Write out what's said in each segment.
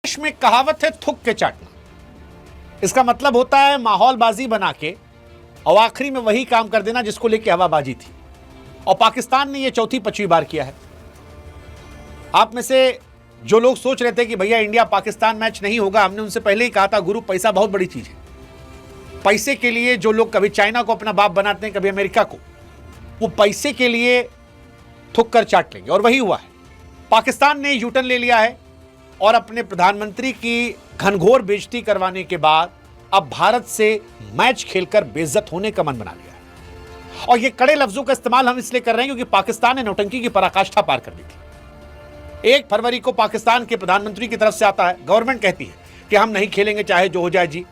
देश में कहावत है थूक के चाटना। इसका मतलब होता है माहौलबाजी बना के और आखिरी में वही काम कर देना जिसको लेके हवाबाजी थी। और पाकिस्तान ने यह चौथी पांचवी बार किया है। आप में से जो लोग सोच रहे थे कि भैया इंडिया पाकिस्तान मैच नहीं होगा, हमने उनसे पहले ही कहा था गुरु पैसा बहुत बड़ी चीज है। पैसे के लिए जो लोग कभी चाइना को अपना बाप बनाते हैं, कभी अमेरिका को, वो पैसे के लिए थूक कर चाट लेंगे। और वही हुआ है। पाकिस्तान ने यूटर्न ले लिया है और अपने प्रधानमंत्री की घनघोर बेइज्जती करवाने के बाद अब भारत से मैच खेलकर बेइज्जत होने का मन बना लिया है। और ये कड़े लफ्जों का इस्तेमाल हम इसलिए कर रहे हैं क्योंकि पाकिस्तान ने नौटंकी की पराकाष्ठा पार कर दी थी। 1 फरवरी को पाकिस्तान के प्रधानमंत्री की तरफ से आता है, गवर्नमेंट कहती है कि हम नहीं खेलेंगे चाहे जो हो जाए जी।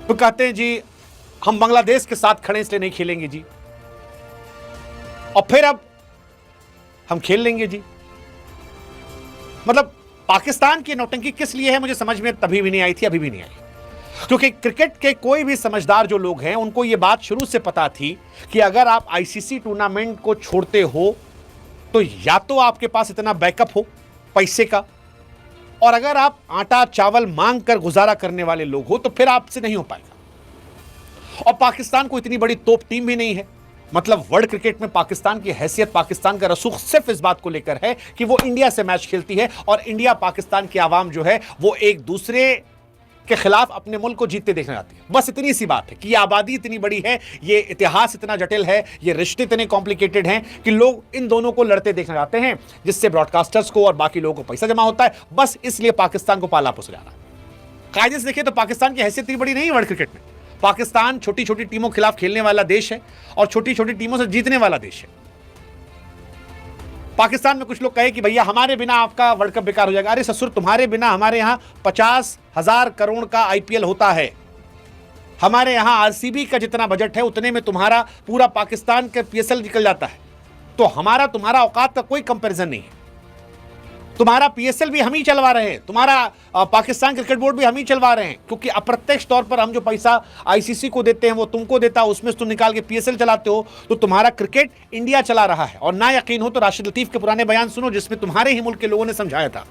तो कहते हैं जी हम बांग्लादेश के साथ खड़े इसलिए नहीं खेलेंगे जी, और फिर अब हम खेल लेंगे जी। मतलब पाकिस्तान की नौटंकी किस लिए है मुझे समझ में तभी भी नहीं आई थी, अभी भी नहीं आई। क्योंकि क्रिकेट के कोई भी समझदार जो लोग हैं उनको यह बात शुरू से पता थी कि अगर आप आईसीसी टूर्नामेंट को छोड़ते हो तो या तो आपके पास इतना बैकअप हो पैसे का, और अगर आप आटा चावल मांग कर गुजारा करने वाले लोग हो तो फिर आपसे नहीं हो पाएगा। और पाकिस्तान को इतनी बड़ी तोप टीम भी नहीं है। मतलब वर्ल्ड क्रिकेट में पाकिस्तान की हैसियत, पाकिस्तान का रसूख सिर्फ इस बात को लेकर है कि वो इंडिया से मैच खेलती है और इंडिया पाकिस्तान की आवाम जो है वो एक दूसरे के खिलाफ अपने मुल्क को जीतते देखना चाहती है। बस इतनी सी बात है कि ये आबादी इतनी बड़ी है, ये इतिहास इतना जटिल है, ये रिश्ते इतने कॉम्प्लिकेटेड हैं कि लोग इन दोनों को लड़ते देखना चाहते हैं, जिससे ब्रॉडकास्टर्स को और बाकी लोगों को पैसा जमा होता है। बस इसलिए पाकिस्तान को पाला पोसा जा रहा है। कायदे से देखिए तो पाकिस्तान की हैसियत इतनी बड़ी नहीं है वर्ल्ड क्रिकेट में। पाकिस्तान छोटी छोटी टीमों के खिलाफ खेलने वाला देश है और छोटी छोटी टीमों से जीतने वाला देश है। पाकिस्तान में कुछ लोग कहे कि भैया हमारे बिना आपका वर्ल्ड कप बेकार हो जाएगा। अरे ससुर, तुम्हारे बिना हमारे यहां 50,000 करोड़ का आईपीएल होता है। हमारे यहां आरसीबी का जितना बजट है उतने में तुम्हारा पूरा पाकिस्तान का पीएसएल निकल जाता है। तो हमारा तुम्हारा औकात का कोई कंपैरिजन नहीं है। तुम्हारा पीएसएल भी हम ही चलवा रहे हैं, तुम्हारा पाकिस्तान क्रिकेट बोर्ड भी हम ही चलवा रहे हैं, क्योंकि अप्रत्यक्ष तौर पर हम जो पैसा आईसीसी को देते हैं वो तुमको देता है, उसमें से तुम निकाल के पीएसएल चलाते हो। तो तुम्हारा क्रिकेट इंडिया चला रहा है। और ना यकीन हो तो राशिद लतीफ के पुराने बयान सुनो जिसमें तुम्हारे ही मुल्क के लोगों ने समझाया था।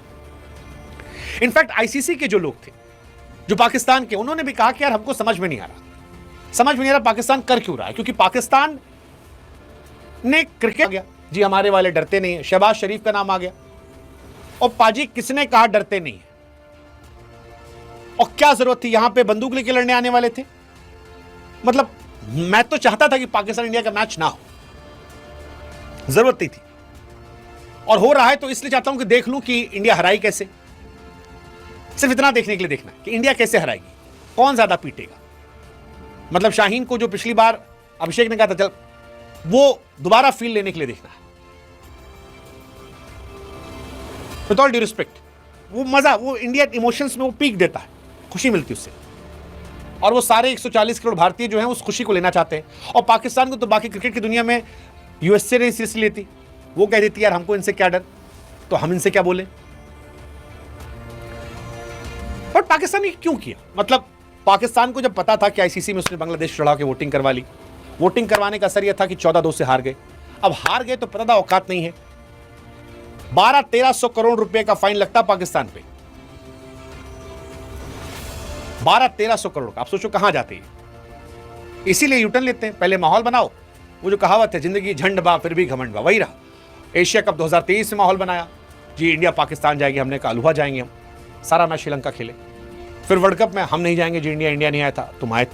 इनफैक्ट आईसीसी के जो लोग थे जो पाकिस्तान के, उन्होंने भी कहा कि यार हमको समझ में नहीं आ रहा पाकिस्तान कर क्यों रहा है, क्योंकि पाकिस्तान ने क्रिकेट गया जी, हमारे वाले डरते नहीं है। शहबाज शरीफ का नाम आ गया और पाजी किसने कहा डरते नहीं है, और क्या जरूरत थी, यहां पे बंदूक लेके लड़ने आने वाले थे। मतलब मैं तो चाहता था कि पाकिस्तान इंडिया का मैच ना हो, जरूरत नहीं थी। और हो रहा है तो इसलिए चाहता हूं कि देख लूं कि इंडिया हराई कैसे। सिर्फ इतना देखने के लिए देखना है कि इंडिया कैसे हराएगी, कौन ज्यादा पीटेगा। मतलब शाहीन को जो पिछली बार अभिषेक ने कहा था चल, वो दोबारा फील लेने के लिए देखना है। विद ऑल ड्यू रिस्पेक्ट, वो मजा, वो इंडियन इमोशंस में वो पीक देता है, खुशी मिलती है उससे। और वो सारे 140 करोड़ भारतीय जो हैं उस खुशी को लेना चाहते हैं। और पाकिस्तान को तो बाकी क्रिकेट की दुनिया में यूएसए नहीं सीरियसली लेती। वो कह देती यार हमको इनसे क्या डर, तो हम इनसे क्या बोले। बट पाकिस्तान ने क्यों किया? मतलब पाकिस्तान को जब पता था कि आईसीसी में उसने बांग्लादेश चढ़ा के वोटिंग करवा ली, वोटिंग करवाने का असर यह था कि 14-2 से हार गए। अब हार गए तो पता था औकात नहीं है। 1200-1300 करोड़ रुपए का फाइन लगता पाकिस्तान पे, 1200-1300 करोड़ का। आप सोचो कहां जाते हैं। इसीलिए यूटर्न लेते हैं, पहले माहौल बनाओ। वो जो कहावत है जिंदगी झंड बा फिर भी घमंड बा, वही रहा। एशिया कप 2023 में माहौल बनाया जी, इंडिया पाकिस्तान जाएगी, हमने कहा अल्हुआ जाएंगे हम, सारा मैच श्रीलंका खेले। फिर वर्ल्ड कप में हम नहीं जाएंगे जी, इंडिया नहीं आया था, तुम आए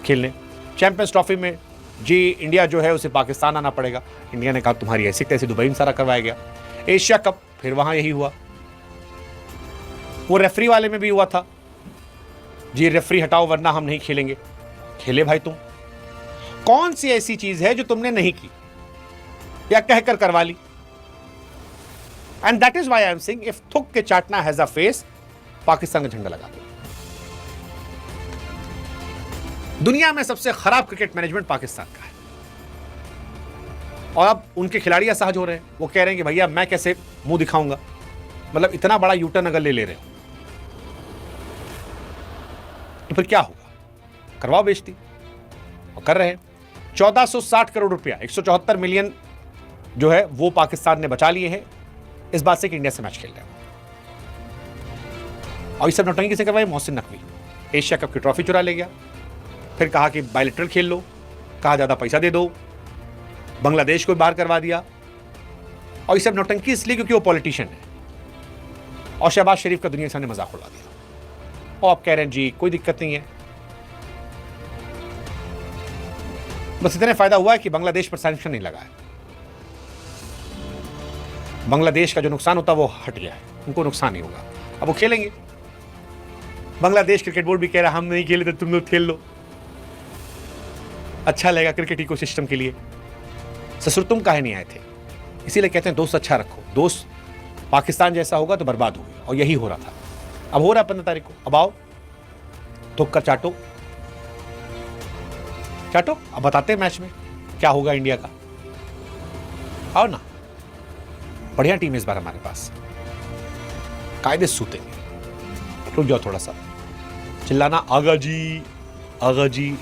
खेलने। चैंपियंस ट्रॉफी में जी इंडिया जो है उसे पाकिस्तान आना पड़ेगा, इंडिया ने कहा तुम्हारी ऐसी तैसी, दुबई में सारा करवाया गया। एशिया कप फिर वहां यही हुआ। वो रेफरी वाले में भी हुआ था जी, रेफरी हटाओ वरना हम नहीं खेलेंगे। खेले भाई तुम। कौन सी ऐसी चीज है जो तुमने नहीं की या कहकर करवा ली? And that is why I am saying if थूक के चाटना हैज अ फेस, पाकिस्तान का झंडा लगा दो। दुनिया में सबसे खराब क्रिकेट मैनेजमेंट पाकिस्तान का है। और अब उनके खिलाड़ी असहज हो रहे हैं, वो कह रहे हैं कि भैया मैं कैसे मुंह दिखाऊंगा। मतलब इतना बड़ा यूटर्न अगर ले रहे हो तो फिर क्या होगा? करवाओ बेइज्जती, और कर रहे हैं। 1460 करोड़ रुपया, 174 मिलियन जो है वो पाकिस्तान ने बचा लिए हैं इस बात से कि इंडिया से मैच खेल रहे हैं। और ये सब नौटंकी किसने करवाई? मोहसिन नकवी। एशिया कप की ट्रॉफी चुरा ले गया, फिर कहा कि बायलैटरल खेल लो, कहा ज़्यादा पैसा दे दो, बांग्लादेश को बाहर करवा दिया। और ये सब नौटंकी इसलिए क्योंकि वो पॉलिटिशियन है, और शहबाज शरीफ का दुनिया के सामने मजाक उड़ा दिया। और आप कह रहे हैं जी कोई दिक्कत नहीं है, बस इतने फायदा हुआ है कि बांग्लादेश पर सैंक्शन नहीं लगा है। बांग्लादेश का जो नुकसान होता है वो हट गया है, उनको नुकसान नहीं होगा, अब वो खेलेंगे। बांग्लादेश क्रिकेट बोर्ड भी कह रहा है हम नहीं खेले तो तुम लोग खेल लो, अच्छा लगेगा क्रिकेट इकोसिस्टम के लिए। ससुर तुम काहे नहीं आए थे? इसीलिए कहते हैं दोस्त अच्छा रखो, दोस्त पाकिस्तान जैसा होगा तो बर्बाद होगी, और यही हो रहा था। अब हो रहा है 15 तारीख को, अब आओ थूक कर चाटो चाटो, अब बताते हैं मैच में क्या होगा इंडिया का। आओ ना, बढ़िया टीम है इस बार हमारे पास, कायदे सूतेंगे। रुक जाओ थोड़ा सा, चिल्लाना आगा जी आगा जी।